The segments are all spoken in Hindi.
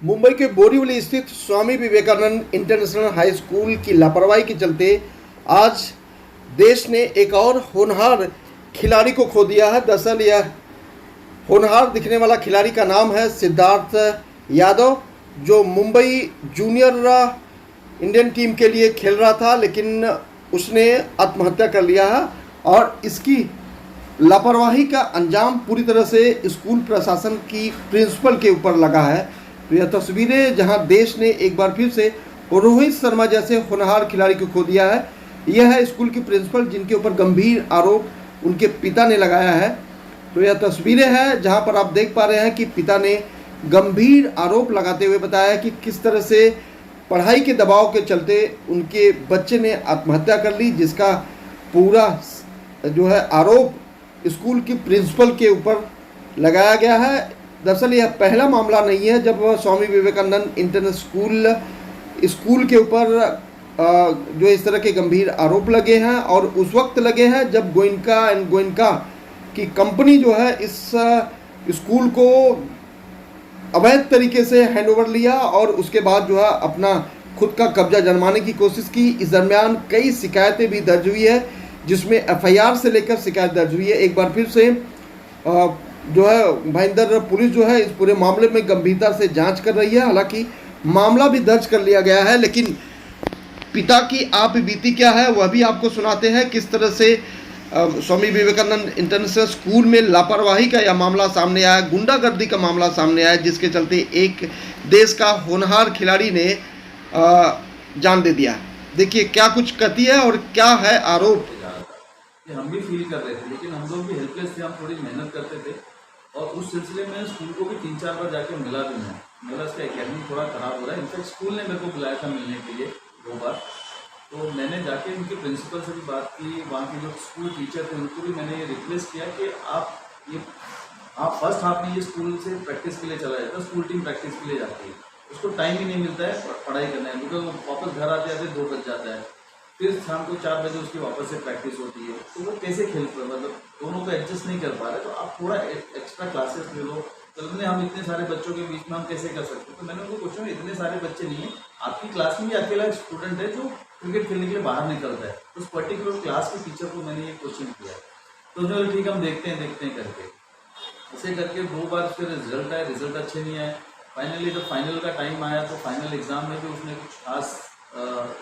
मुंबई के बोरीवली स्थित Swami Vivekananda international high school की लापरवाही के चलते आज देश ने एक और होनहार खिलाड़ी को खो दिया है। दरअसल यह होनहार दिखने वाला खिलाड़ी का नाम है सिद्धार्थ यादव, जो मुंबई जूनियर इंडियन टीम के लिए खेल रहा था, लेकिन उसने आत्महत्या कर लिया है और इसकी लापरवाही का अंजाम पूरी तरह से स्कूल प्रशासन की प्रिंसिपल के ऊपर लगा है। तो यह तस्वीरें जहां देश ने एक बार फिर से रोहित शर्मा जैसे होनहार खिलाड़ी को खो दिया है। यह है स्कूल की प्रिंसिपल, जिनके ऊपर गंभीर आरोप उनके पिता ने लगाया है। तो यह तस्वीरें हैं जहां पर आप देख पा रहे हैं कि पिता ने गंभीर आरोप लगाते हुए बताया कि किस तरह से पढ़ाई के दबाव के चलते उनके बच्चे ने आत्महत्या कर ली, जिसका पूरा जो है आरोप स्कूल की प्रिंसिपल के ऊपर लगाया गया है। दरअसल यह पहला मामला नहीं है जब स्वामी विवेकानंद इंटरनेशनल स्कूल के ऊपर जो इस तरह के गंभीर आरोप लगे हैं, और उस वक्त लगे हैं जब गोयनका एंड गोयनका की कंपनी जो है इस स्कूल को अवैध तरीके से हैंडओवर लिया और उसके बाद जो है अपना खुद का कब्जा जमाने की कोशिश की। इस दरमियान कई शिकायतें भी दर्ज हुई है, जिसमें एफआईआर से लेकर शिकायत दर्ज हुई है। एक बार फिर से जो है भाईंदर पुलिस जो है इस पूरे मामले में गंभीरता से जांच कर रही है। हालांकि मामला भी दर्ज कर लिया गया है, लेकिन पिता की आप बीती क्या है वह भी आपको सुनाते हैं। किस तरह से स्वामी विवेकानंद इंटरनेशनल स्कूल में लापरवाही का यह मामला सामने आया, गुंडागर्दी का मामला सामने आया, जिसके चलते एक देश का होनहार खिलाड़ी ने जान दे दिया। देखिए क्या कुछ कहती है और क्या है आरोप। हम भी फील कर रहे थे, लेकिन हम लोग भी हेल्पलेस थे। हम थोड़ी मेहनत करते थे और उस सिलसिले में स्कूल को भी 3-4 बार जाके मिला भी मैं। मेरा इसका एकेडमी थोड़ा ख़राब हो रहा है। इनफैक्ट स्कूल ने मेरे को बुलाया था मिलने के लिए 2 बार। तो मैंने जाके उनके प्रिंसिपल से भी बात की, वहाँ के जो स्कूल टीचर थे उनको भी मैंने ये रिक्वेस्ट किया कि आप फर्स्ट हाफ में ये स्कूल से प्रैक्टिस के लिए चला जाता है, स्कूल टीम प्रैक्टिस के लिए जाती है, उसको टाइम ही नहीं मिलता है पढ़ाई करने में, बिकॉज वो वापस घर आते आते 2 बज जाता है, फिर शाम को 4 बजे उसकी वापस से प्रैक्टिस होती है। तो वो कैसे खेल पाए, मतलब दोनों को एडजस्ट नहीं कर पा रहे। तो आप थोड़ा एक्स्ट्रा क्लासेस ले लो। तो हम इतने सारे बच्चों के बीच में हम कैसे कर सकते हैं। तो मैंने उनको पूछा इतने सारे बच्चे नहीं है, आपकी क्लास में भी अकेला स्टूडेंट है जो क्रिकेट खेलने के लिए बाहर निकलता है। तो उस पर्टिकुलर क्लास के टीचर को मैंने ये क्वेश्चन किया। तो उसने ठीक हम देखते हैं करके ऐसे करके 2 बार उसके रिजल्ट आए, रिजल्ट अच्छे नहीं आए। फाइनली जब फाइनल का टाइम आया तो फाइनल एग्जाम में भी उसने कुछ खास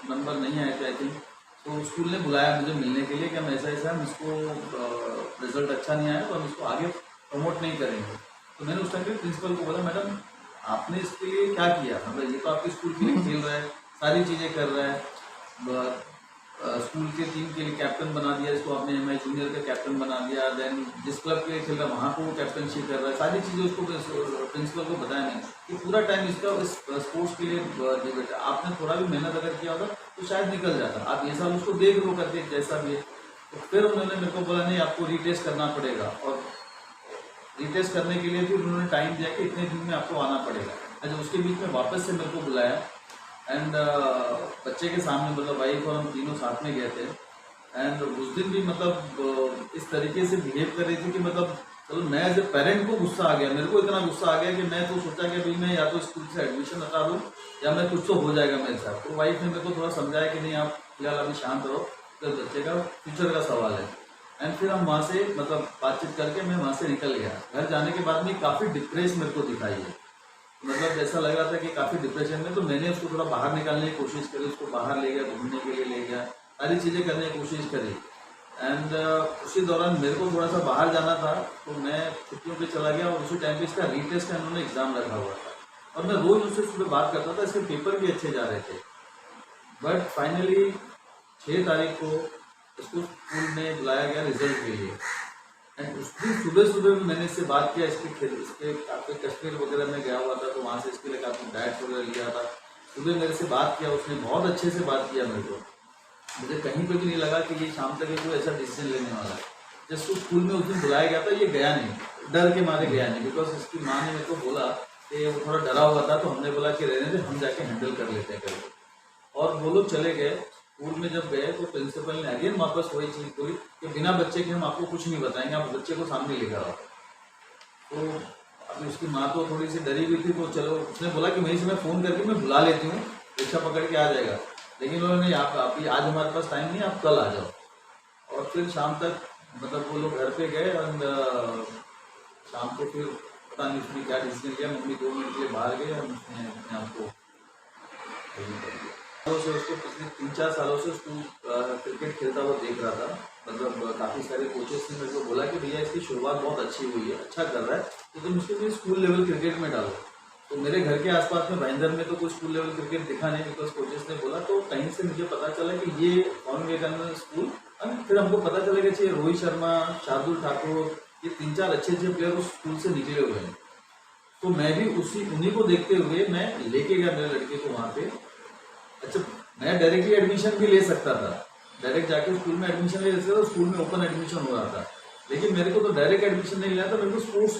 नंबर नहीं आए थे आई थिंक। तो स्कूल ने बुलाया मुझे मिलने के लिए कि हम ऐसा हम इसको रिजल्ट अच्छा नहीं आया तो हम इसको आगे प्रमोट नहीं करेंगे। तो मैंने उस टाइम पे प्रिंसिपल को बोला, मैडम आपने इसके लिए क्या किया, मतलब ये तो आपके स्कूल के लिए खेल रहा है, सारी चीज़ें कर रहा है, स्कूल के टीम के लिए कैप्टन बना दिया, इसको आपने एमआई जूनियर का कैप्टन बना दिया, देन जिस क्लब के लिए खेल रहा है वहाँ को कैप्टनशिप कर रहा है, सारी चीज़ें उसको प्रिंसिपल को बताया नहीं कि पूरा टाइम इसका इस स्पोर्ट्स के लिए दे बेटा। आपने थोड़ा भी मेहनत अगर किया होता तो शायद निकल जाता। आप ये साल उसको देख लो करके जैसा भी है। तो फिर उन्होंने मेरे को बोला नहीं आपको रीटेस्ट करना पड़ेगा, और रीटेस्ट करने के लिए फिर उन्होंने टाइम दिया कि इतने दिन में आपको आना पड़ेगा। अच्छा, उसके बीच में वापस से मेरे को बुलाया एंड बच्चे के सामने, मतलब वाइफ और हम तीनों साथ में गए थे। एंड उस दिन भी मतलब इस तरीके से बिहेव कर रही थी कि मतलब चलो मैं एज ए पेरेंट को गुस्सा आ गया, मेरे को इतना गुस्सा आ गया कि मैं तो सोचा कि अभी मैं या तो स्कूल से एडमिशन हटा दूँ या मैं कुछ तो हो जाएगा मेरे साथ। तो वाइफ ने मेरे को थोड़ा समझाया कि नहीं आप फिलहाल अभी शांत रहो, तो बच्चे का फ्यूचर का सवाल है। एंड फिर हम वहाँ से मतलब बातचीत करके मैं वहाँ से निकल गया। घर जाने के बाद में काफ़ी डिप्रेस मेरे को दिखाई है, मतलब जैसा लग रहा था कि काफ़ी डिप्रेशन में। तो मैंने उसको थोड़ा बाहर निकालने की कोशिश करी, उसको बाहर ले गया, घूमने के लिए ले गया, सारी चीज़ें करने की कोशिश करी। एंड उसी दौरान मेरे को थोड़ा सा बाहर जाना था तो मैं छुट्टियों पे चला गया, और उसी टाइम पे इसका रीटेस्ट का उन्होंने एग्ज़ाम रखा हुआ था और मैं रोज़ उससे सुबह बात करता था, इसके पेपर भी अच्छे जा रहे थे। बट फाइनली 6 तारीख को इसको स्कूल में बुलाया गया रिजल्ट के लिए। एंड उस दिन सुबह मैंने इससे बात किया, इसके काफ़ी कश्मीर वगैरह में गया हुआ था तो वहाँ से इसके लिए काफ़ी डाइट वगैरह लिया था। सुबह मेरे से बात किया, उसने बहुत अच्छे से बात किया मेरे को। मुझे कहीं पे भी नहीं लगा कि ये शाम तक कोई ऐसा डिसीजन लेने वाला है। जिसको स्कूल में उस दिन बुलाया गया था ये गया नहीं, डर के मारे गया नहीं, बिकॉज इसकी माँ ने मेरे को बोला कि वो थोड़ा डरा हुआ था। तो हमने बोला कि रहने दे, हम जाके हैंडल कर लेते हैं करके, और वो लोग चले गए। स्कूल में जब गए तो प्रिंसिपल ने अगेन वापस वही चीज़ बोली कि बिना बच्चे के हम आपको कुछ नहीं बताएंगे, आप बच्चे को सामने लेकर आओ। तो अभी उसकी माँ तो थोड़ी सी डरी हुई थी, तो चलो उसने बोला कि वहीं से मैं फ़ोन करके मैं बुला लेती हूँ, रिक्शा पकड़ के आ जाएगा। लेकिन उन्होंने आप अभी आज हमारे पास टाइम नहीं, आप कल आ जाओ। और फिर शाम तक मतलब वो लोग घर पे गए और शाम को फिर पता नहीं उसने क्या डिसीजन लिया, मम्मी 2 मिनट के लिए बाहर गए और उसने अपने आप को सालों से उसको पिछले 3-4 सालों से उसको क्रिकेट खेलता हुआ देख रहा था। मतलब काफ़ी सारे कोचेस ने मेरे को बोला कि भैया इसकी शुरुआत बहुत अच्छी हुई है, अच्छा कर रहा है, तो तुम इसको भी स्कूल लेवल क्रिकेट में डालो। तो मेरे घर के आसपास में भाईंदर में तो कोई स्कूल लेवल क्रिकेट दिखा नहीं, बिकॉज कोचेस ने बोला। तो कहीं से मुझे पता चला कि ये स्वामी विवेकानंद स्कूल, फिर हमको पता चला कि रोहित शर्मा, शार्दुल ठाकुर, ये 3-4 अच्छे प्लेयर उस स्कूल से निकले हुए हैं। तो मैं भी उन्हीं को देखते हुए मैं लेके गया मेरे लड़के को वहाँ पे। अच्छा, मैं डायरेक्टली एडमिशन भी ले सकता था, डायरेक्ट जाके स्कूल में एडमिशन ले सकता था, स्कूल में ओपन एडमिशन हो रहा था। लेकिन मेरे को तो डायरेक्ट एडमिशन नहीं लेना था, मेरे को स्पोर्ट्स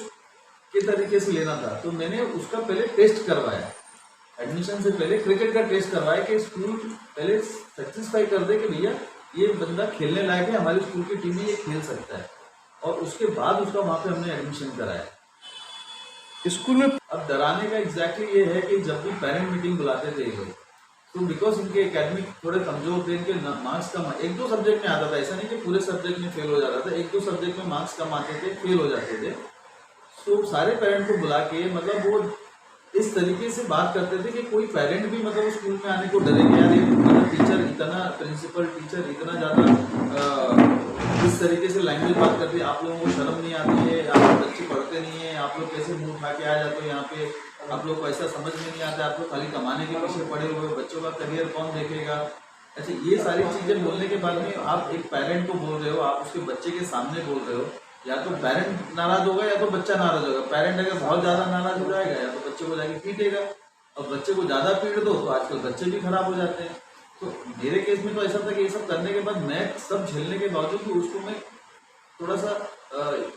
के तरीके से लेना था। तो मैंने उसका पहले टेस्ट करवाया, एडमिशन से पहले क्रिकेट का टेस्ट करवाया कि स्कूल पहले सेटिस्फाई कर दे कि भैया ये बंदा खेलने लायक है, हमारी स्कूल की टीम में ये खेल सकता है। और उसके बाद उसका वहाँ पे हमने एडमिशन कराया स्कूल में। अब डराने का एग्जैक्टली ये है कि जब भी पेरेंट मीटिंग बुलाते थे ये लोग, तो बिकॉज इनके एकेडमिक थोड़े कमजोर थे, इनके मार्क्स कम, 1-2 सब्जेक्ट में आता था, ऐसा नहीं कि पूरे सब्जेक्ट में फेल हो जाता था, 1-2 सब्जेक्ट में मार्क्स कम आते थे, फेल हो जाते थे। तो सारे पेरेंट को बुला के मतलब वो इस तरीके से बात करते थे कि कोई पेरेंट भी मतलब स्कूल में आने को डरे कि यार ये मतलब टीचर इतना, प्रिंसिपल टीचर इतना ज़्यादा इस तरीके से लैंग्वेज बात करती है, आप लोगों को शर्म नहीं आती है, आप बच्चे पढ़ते नहीं है, आप लोग कैसे मुंह उठा के आ जाते हो यहाँ पे, आप लोग को ऐसा समझ में नहीं आता, आप लोग खाली कमाने के पीछे पड़े हुए हो, बच्चों का करियर कौन देखेगा। अच्छा, ये सारी चीज़ें बोलने के बाद में आप एक पेरेंट को बोल रहे हो, आप उसके बच्चे के सामने बोल रहे हो, या तो पेरेंट नाराज होगा या तो बच्चा नाराज होगा। पेरेंट अगर बहुत ज़्यादा नाराज हो जाएगा या तो बच्चे को जाके पीटेगा, और बच्चे को ज़्यादा पीट दो तो आजकल बच्चे भी खराब हो जाते हैं। तो मेरे केस में तो ऐसा था कि ये सब करने के बाद मैं सब झेलने के बावजूद भी उसको मैं थोड़ा सा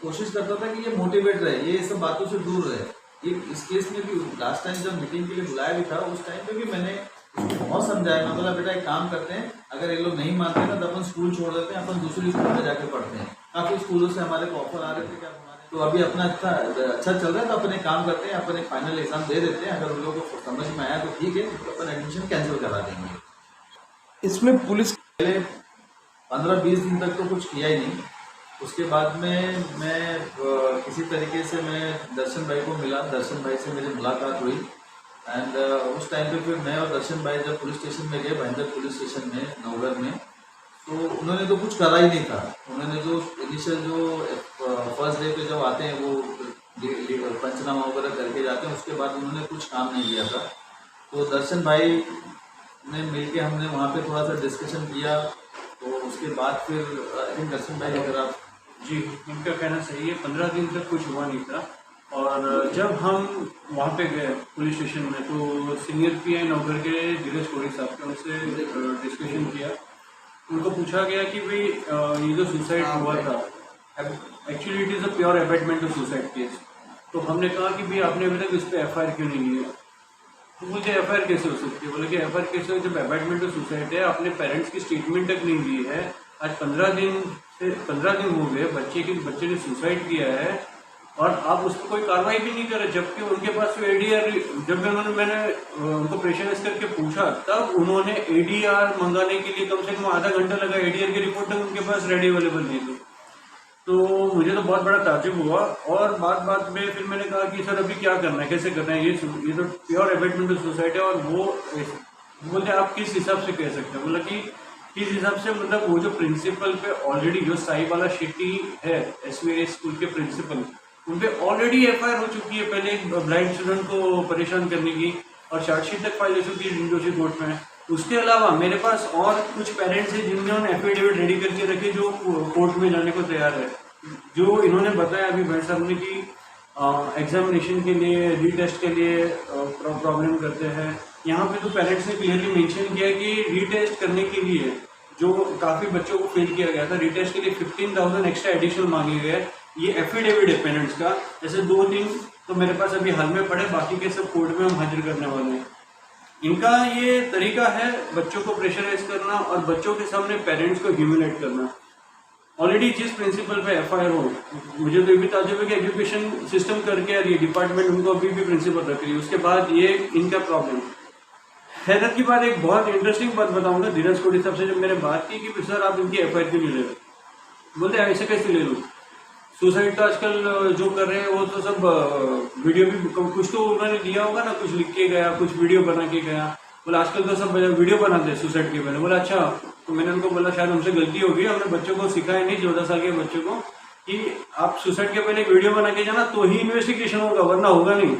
कोशिश करता था कि ये मोटिवेट रहे, ये सब बातों से दूर रहे। ये इस केस में भी लास्ट टाइम जब मीटिंग के लिए बुलाया भी था, उस टाइम पे भी मैंने उसको बहुत समझाया। मैं बोला बेटा एक काम करते हैं, अगर ये लोग नहीं मानते ना तो अपन स्कूल छोड़ देते हैं, अपन दूसरी स्कूल में जाके पढ़ते हैं। काफ़ी स्कूलों से हमारे को ऑफर आ रहे थे, क्या हमारे तो अभी अपना अच्छा चल रहा है, तो अपन एक काम करते हैं, अपन एक फाइनल एग्जाम दे देते हैं, अगर उन लोगों को समझ में आया तो ठीक है, तो अपन एडमिशन कैंसिल करा देंगे। इसमें पुलिस पहले 15-20 दिन तक तो कुछ किया ही नहीं। उसके बाद में मैं किसी तरीके से मैं दर्शन भाई को मिला, दर्शन भाई से मेरी मुलाकात हुई, एंड उस टाइम पे फिर मैं और दर्शन भाई जब पुलिस स्टेशन में गए, भाईंदर पुलिस स्टेशन में नवगढ़ में, तो उन्होंने तो कुछ करा ही नहीं था। उन्होंने जो इनिशियल जो फर्स्ट डे पे जब आते हैं वो पंचनामा वगैरह करके जाते हैं, उसके बाद उन्होंने कुछ काम नहीं किया था। तो दर्शन भाई ने मिल के हमने वहाँ पे थोड़ा सा डिस्कशन किया, तो उसके बाद फिर आई थिंक दर्शन भाई अगर आप जी, इनका कहना सही है, 15 दिन तक कुछ हुआ नहीं था। और जब हम वहाँ पे गए पुलिस स्टेशन में, तो सीनियर पीआई नौगर के धीरज कोड़ी साहब के उनसे डिस्कशन किया। उनको पूछा गया कि भाई ये जो सुसाइड हुआ था, actually it is a pure abetment of suicide case. तो हमने कहा कि भाई आपने अभी तक इस पर एफआईआर क्यों नहीं लिया? तो मुझे एफआईआर कैसे हो सकती है? बोले कि एफआईआर कैसे हो, जब अबेटमेंट ऑफ सुसाइड है, अपने पेरेंट्स की स्टेटमेंट तक नहीं दी है। आज 15 दिन हो गए, बच्चे ने सुसाइड किया है और आप उस पर कोई कार्रवाई भी नहीं कर रहे, जबकि उनके पास तो एडीआर, जब मैंने उनको प्रेशराइज करके पूछा, तब उन्होंने एडीआर मंगाने के लिए कम से कम आधा घंटा लगा, एडीआर की रिपोर्ट तक उनके पास रेडी अवेलेबल नहीं थी। तो मुझे तो बहुत बड़ा ताज्जुब हुआ, और बात में फिर मैंने कहा कि सर अभी क्या करना है, कैसे करना है, ये तो प्योर अबेटमेंट ऑफ सुसाइड है। और वो बोलते आप किस हिसाब से कह सकते हैं? बोला कि किस हिसाब से, मतलब वो जो प्रिंसिपल पे ऑलरेडी जो साईबाला शेट्टी है एसवीएस स्कूल के प्रिंसिपल, उन पे ऑलरेडी एफआईआर हो चुकी है पहले एक ब्लाइंड स्टूडेंट को परेशान करने की, और चार्जशीट तक फाइल हो चुकी है जिंदोशी कोर्ट में। उसके अलावा मेरे पास और कुछ पेरेंट्स हैं जिन्होंने एफिडेविट रेडी करके रखे जो कोर्ट में जाने को तैयार है। जो इन्होंने बताया अभी भाई साहब ने कि एग्जामिनेशन के लिए, रीटेस्ट के लिए प्रॉब्लम करते हैं। यहाँ पे तो पेरेंट्स ने क्लियरली मेंशन किया कि रीटेस्ट करने के लिए जो काफ़ी बच्चों को फेल किया गया था, रीटेस्ट के लिए 15,000 एक्स्ट्रा एडिशनल मांगे गए। ये एफिडेविट है पेरेंट्स का। ऐसे 2-3 तो मेरे पास अभी हाल में पड़े, बाकी के सब कोर्ट में हम हाजिर करने वाले हैं। इनका ये तरीका है बच्चों को प्रेशराइज करना और बच्चों के सामने पेरेंट्स को ह्यूमिलेट करना। ऑलरेडी जिस प्रिंसिपल पे FIR हो, मुझे तो ये भी ताजुब है कि एजुकेशन सिस्टम करके और ये डिपार्टमेंट उनको अभी भी प्रिंसिपल रख रही है, उसके बाद ये इनका प्रॉब्लम। हैरत की बात, एक बहुत इंटरेस्टिंग बात बताऊंगा, धीरज कोड़ी साहब से जब मैंने बात की कि सर आप इनकी FIR क्यों नहीं ले रहे, बोलते ऐसे कैसे ले लूँ, सुसाइड तो आजकल जो कर रहे हैं वो तो सब वीडियो भी कुछ तो उन्होंने दिया होगा ना, कुछ लिख के गया, कुछ वीडियो बना के गया, बोला आजकल तो सब वीडियो बनाते हैं सुसाइड के। मैंने बोला अच्छा, तो मैंने उनको बोला शायद हमसे गलती होगी, हमने बच्चों को सिखाया नहीं 14 साल के बच्चों को कि आप सुसाइड के पहले वीडियो बना के जाना तो ही इन्वेस्टिगेशन होगा, वरना होगा नहीं।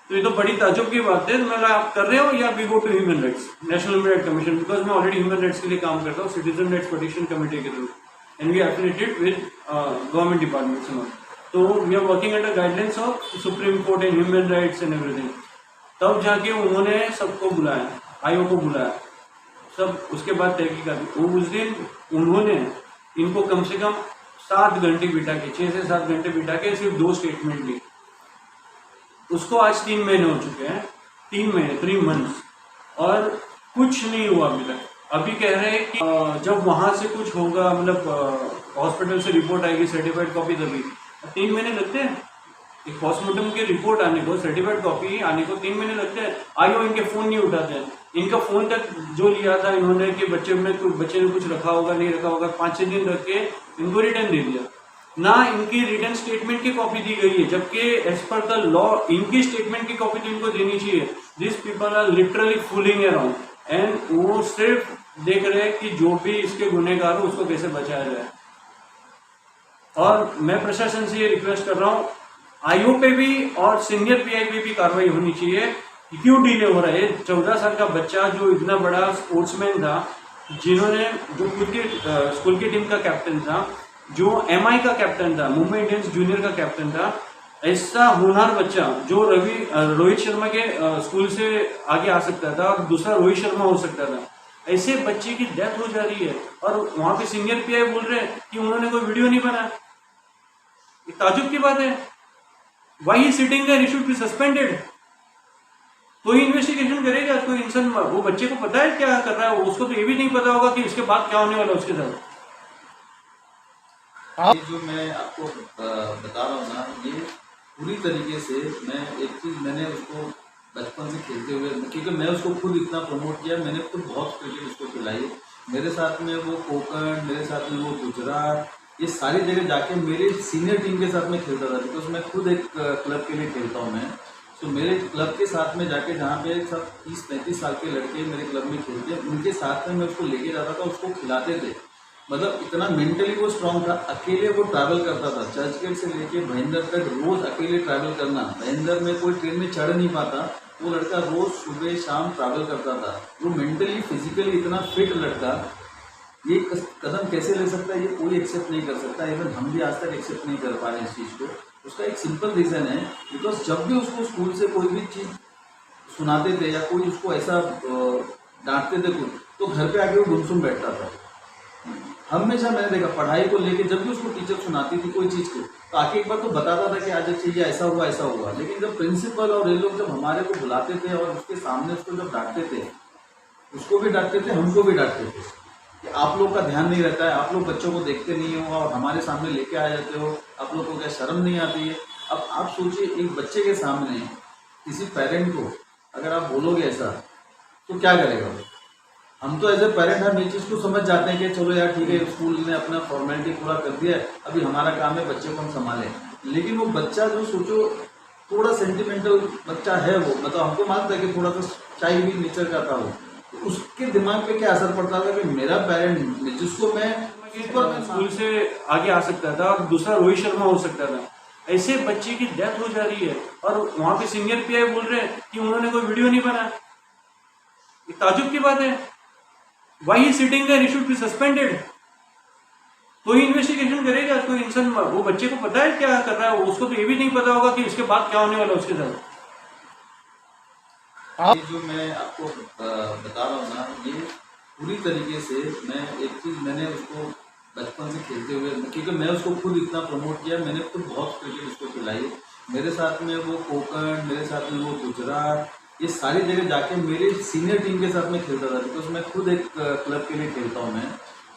तो ये तो बड़ी ताजुब की बात है। तो मैं आप कर रहे हो या we go to human rights, national human right commission, because मैं ऑलरेडी ह्यूमन राइट्स के लिए काम करता हूँ, सिटीजन राइट्स पिटीशन कमेटी के through, and we affiliated with government departments. तो we are working under guidelines of supreme court and human rights and everything. तब जाके उन्होंने सबको बुलाया, आयोग को बुलाया, सब उसके बाद तहकीकात। वो उस दिन उन्होंने इनको कम से कम 7 घंटे बिठा के, 6 से 7 घंटे बिठा के सिर्फ 2 स्टेटमेंट ली। उसको आज 3 महीने हो चुके हैं, 3 महीने 3 मंथ्स, और कुछ नहीं हुआ अभी तक। अभी कह रहे हैं कि जब वहां से कुछ होगा, मतलब हॉस्पिटल से रिपोर्ट आएगी सर्टिफाइड कॉपी, तभी 3 महीने लगते हैं एक पोस्टमार्टम की रिपोर्ट आने को, सर्टिफाइड कॉपी आने को 3 महीने लगते हैं। आयो इनके फोन नहीं उठाते हैं, इनका फोन तक जो लिया था इन्होंने कि बच्चे ने कुछ रखा होगा नहीं रखा होगा, 5-6 दिन रख के इनको रिटर्न दे दिया ना। इनकी रिटर्न स्टेटमेंट की कॉपी दी गई है, जबकि एज पर द लॉ इनकी स्टेटमेंट की कॉपी तो इनको देनी चाहिए। This people are literally fooling around, and वो सिर्फ देख रहे हैं कि जो भी इसके गुनहगार हो उसको कैसे बचाया जाए। और मैं प्रशासन से ये रिक्वेस्ट कर रहा हूँ, आईओ पे भी और सीनियर PI पे भी कार्रवाई होनी चाहिए। क्यों डिले हो रहा है? 14 साल का बच्चा जो इतना बड़ा स्पोर्ट्समैन था, जिन्होंने जो खुद के स्कूल की टीम का कैप्टन था, जो MI का कैप्टन था, मुंबई इंडियंस जूनियर का कैप्टन था, ऐसा होनहार बच्चा जो रोहित शर्मा के स्कूल से आगे आ सकता था और दूसरा रोहित शर्मा हो सकता था, ऐसे बच्चे की डेथ हो जा रही है और वहां पे सीनियर PI बोल रहे हैं कि उन्होंने कोई वीडियो नहीं बनाया। ये ताजुब की बात है। Why he sitting there? He should be suspended. कोई इन्वेस्टिगेशन करेगा, कोई इंसान, वो बच्चे को पता है क्या कर रहा है, उसको तो ये भी नहीं पता होगा कि इसके बाद क्या होने वाला है उसके साथ। ये जो मैं आपको बता रहा हूँ ना, ये पूरी तरीके से मैं एक चीज़ मैंने उसको बचपन से खेलते हुए, क्योंकि मैं उसको खुद इतना प्रमोट किया, मैंने खुद बहुत क्रिकेट उसको खिलाई। मेरे साथ में वो कोकण, मेरे साथ में वो गुजरात, ये सारी जगह जाके मेरे सीनियर टीम के साथ में खेलता था, बिकॉज मैं खुद एक क्लब के लिए खेलता हूँ मैं। तो मेरे क्लब के साथ में जाके, जहाँ पे सब 30-35 साल के लड़के मेरे क्लब में खेलते हैं, उनके साथ में मैं उसको लेके जाता था, उसको खिलाते थे। मतलब इतना मेंटली वो स्ट्रांग था। अकेले वो ट्रैवल करता था, चर्चगेट से लेके भाईंदर तक रोज अकेले ट्रैवल करना। भाईंदर में कोई ट्रेन में चढ़ नहीं पाता, वो लड़का रोज सुबह शाम ट्रैवल करता था। वो मेंटली फिजिकली इतना फिट लड़का ये कदम कैसे ले सकता है, ये कोई एक्सेप्ट नहीं कर सकता। इवन हम भी आज तक एक्सेप्ट नहीं कर पा रहे हैं इस चीज़ को। उसका एक सिंपल रीज़न है, बिकॉज जब भी उसको स्कूल से कोई भी चीज़ सुनाते थे या कोई उसको ऐसा डांटते थे कुछ, तो घर पे आके वो गुमसुम बैठता था। हमेशा मैंने देखा पढ़ाई को लेके, जब भी उसको टीचर सुनाती थी कोई चीज़ को, तो आके एक बार तो बताता था कि आज चीज़ ऐसा हुआ ऐसा हुआ। लेकिन जब प्रिंसिपल और ये लोग जब हमारे को बुलाते थे और उसके सामने उसको जब डांटते थे, उसको भी डांटते थे, हमको भी डांटते थे कि आप लोग का ध्यान नहीं रहता है, आप लोग बच्चों को देखते नहीं हो और हमारे सामने लेके आ जाते हो, आप लोग को क्या शर्म नहीं आती है। अब आप सोचिए, एक बच्चे के सामने किसी पेरेंट को अगर आप बोलोगे ऐसा, तो क्या करेगा वो? हम तो एज ए पेरेंट हम ये चीज़ को समझ जाते हैं कि चलो यार ठीक है, स्कूल ने अपना फॉर्मेलिटी पूरा कर दिया है, अभी हमारा काम है बच्चे को हम संभालें। लेकिन वो बच्चा जो सोचो थोड़ा सेंटिमेंटल बच्चा है, वो मतलब हमको मानता है कि थोड़ा तो चाय भी नेचर का था वो, उसके दिमाग पे क्या असर पड़ता था कि मेरा पेरेंट जिसको मैं स्कूल से आगे आ सकता था और दूसरा रोहित शर्मा हो सकता था, ऐसे बच्चे की डेथ हो जा रही है और वहां पे सीनियर PI बोल रहे हैं कि उन्होंने कोई वीडियो नहीं बनाया। ये ताजुब की बात है। Why he sitting there? He should be suspended. कोई इन्वेस्टिगेशन करेगा, कोई इंसान, वो बच्चे को पता है क्या कर रहा है, उसको तो ये भी नहीं पता होगा कि इसके बाद क्या होने वाला है उसके साथ। ये जो मैं आपको बता रहा हूँ ना, ये पूरी तरीके से मैं एक चीज़ मैंने उसको बचपन से खेलते हुए, क्योंकि मैं उसको खुद इतना प्रमोट किया, मैंने खुद बहुत क्रिकेट उसको खिलाई। मेरे साथ में वो कोकण, मेरे साथ में वो गुजरात, ये सारी जगह जाके मेरे सीनियर टीम के साथ में खेलता था, बिकॉज मैं खुद एक क्लब के लिए खेलता हूँ मैं।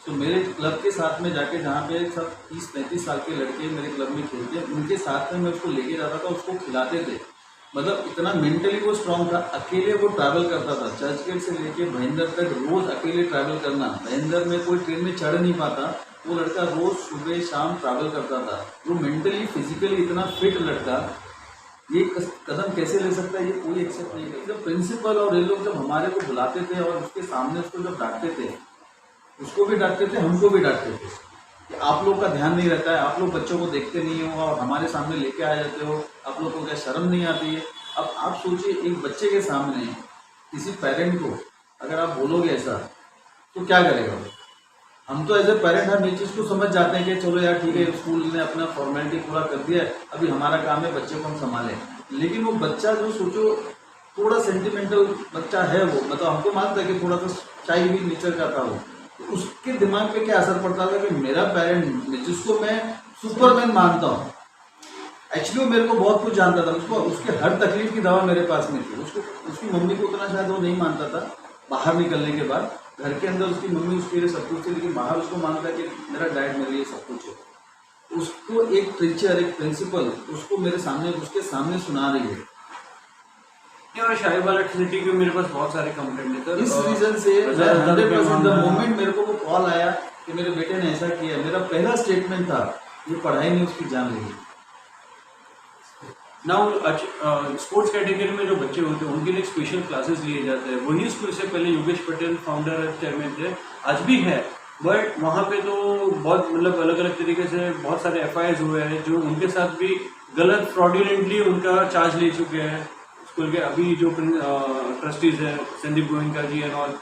सो मेरे क्लब के साथ में जाके जहाँ पे सब 30-35 साल के लड़के मेरे क्लब में खेलते हैं, उनके साथ में मैं उसको लेके जाता था, उसको खिलाते थे। मतलब इतना मेंटली वो स्ट्रांग था, अकेले वो ट्रैवल करता था, चर्चगेट से लेके भयंदर तक रोज अकेले ट्रैवल करना। भयंदर में कोई ट्रेन में चढ़ नहीं पाता, वो लड़का रोज सुबह शाम ट्रैवल करता था। वो मेंटली फिजिकली इतना फिट लड़का ये कदम कैसे ले सकता है, ये कोई एक्सेप्ट नहीं करता। जब प्रिंसिपल और ये लोग जब हमारे को बुलाते थे और उसके सामने उसको जब डांटते थे, उसको भी डांटते थे, हमको भी डांटते थे कि आप लोग का ध्यान नहीं रहता है, आप लोग बच्चों को देखते नहीं हो और हमारे सामने लेके आ जाते हो, आप लोग को क्या शर्म नहीं आती है। अब आप सोचिए, एक बच्चे के सामने किसी पेरेंट को अगर आप बोलोगे ऐसा तो क्या करेगा वो? हम तो एज ए पेरेंट हम ये चीज़ को समझ जाते हैं कि चलो यार ठीक है, स्कूल ने अपना फॉर्मेलिटी पूरा कर दिया है, अभी हमारा काम है बच्चे को हम संभालें। लेकिन वो बच्चा जो सोचो थोड़ा सेंटिमेंटल बच्चा है वो, मतलब हमको मानता है कि थोड़ा सा चाइल्ड भी नेचर का था वो, तो उसके दिमाग पे क्या असर पड़ता था कि मेरा पेरेंट जिसको मैं सुपरमैन मानता हूँ, एक्चुअली वो मेरे को बहुत कुछ जानता था, उसको उसके हर तकलीफ की दवा मेरे पास में थी। उसको उसकी मम्मी को उतना शायद वो नहीं मानता था, बाहर निकलने के बाद घर के अंदर उसकी मम्मी उसके लिए सब कुछ थी, लेकिन बाहर उसको मानता है कि मेरा डैड मेरे लिए सब कुछ है। उसको एक टीचर, एक प्रिंसिपल उसको मेरे सामने, उसके सामने सुना रही है। और शाही वाला ट्रिनिटी के मेरे पास बहुत सारे कंप्लेंट है सर। इस रीजन से 100% द मोमेंट मेरे को वो कॉल आया कि मेरे बेटे ने ऐसा किया, मेरा पहला स्टेटमेंट था ये पढ़ाई नहीं उसकी जान लेगी। नाउ स्पोर्ट्स कैटेगरी में जो बच्चे होते हैं उनके लिए स्पेशल क्लासेस लिए जाते हैं। वही स्कूल से पहले योगेश पटेल फाउंडर चेयरमैन थे, आज भी है, बट वहाँ पे तो बहुत मतलब अलग अलग तरीके से बहुत सारे FIRs हुए हैं जो उनके साथ भी गलत फ्रॉडुलेंटली उनका चार्ज ले चुके हैं स्कूल के। अभी जो ट्रस्टीज हैं संदीप गोयनका जी एंड और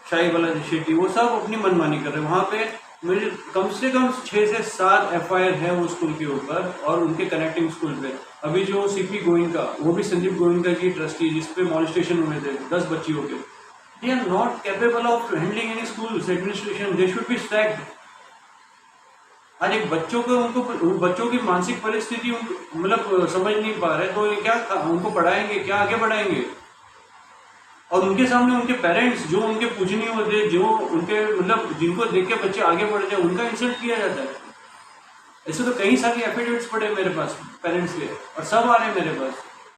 शाही वाला शेट्टी, वो सब अपनी मनमानी कर रहे हैं। वहाँ पे मेरे कम से कम 6 से 7 FIR है वो स्कूल के ऊपर और उनके कनेक्टिंग स्कूल पे। अभी जो CP गोयनका, वो भी संदीप गोयनका की ट्रस्टी, जिसपे मॉलेस्टेशन हुए थे 10 बच्चियों के, they are not capable of handling any school administration, they should be sacked. आज एक बच्चों को बच्चों की मानसिक परिस्थिति मतलब समझ नहीं पा रहे, तो ये क्या उनको पढ़ाएंगे, क्या आगे बढ़ाएंगे? और उनके सामने उनके पेरेंट्स जो उनके पूजनीय होते, जो उनके मतलब जिनको देख के बच्चे आगे बढ़ जाए, उनका इंसल्ट किया जाता है। ऐसे तो कई सारे एफिडेविट्स पड़े मेरे पास पेरेंट्स के, और सब आ रहे हैं मेरे पास।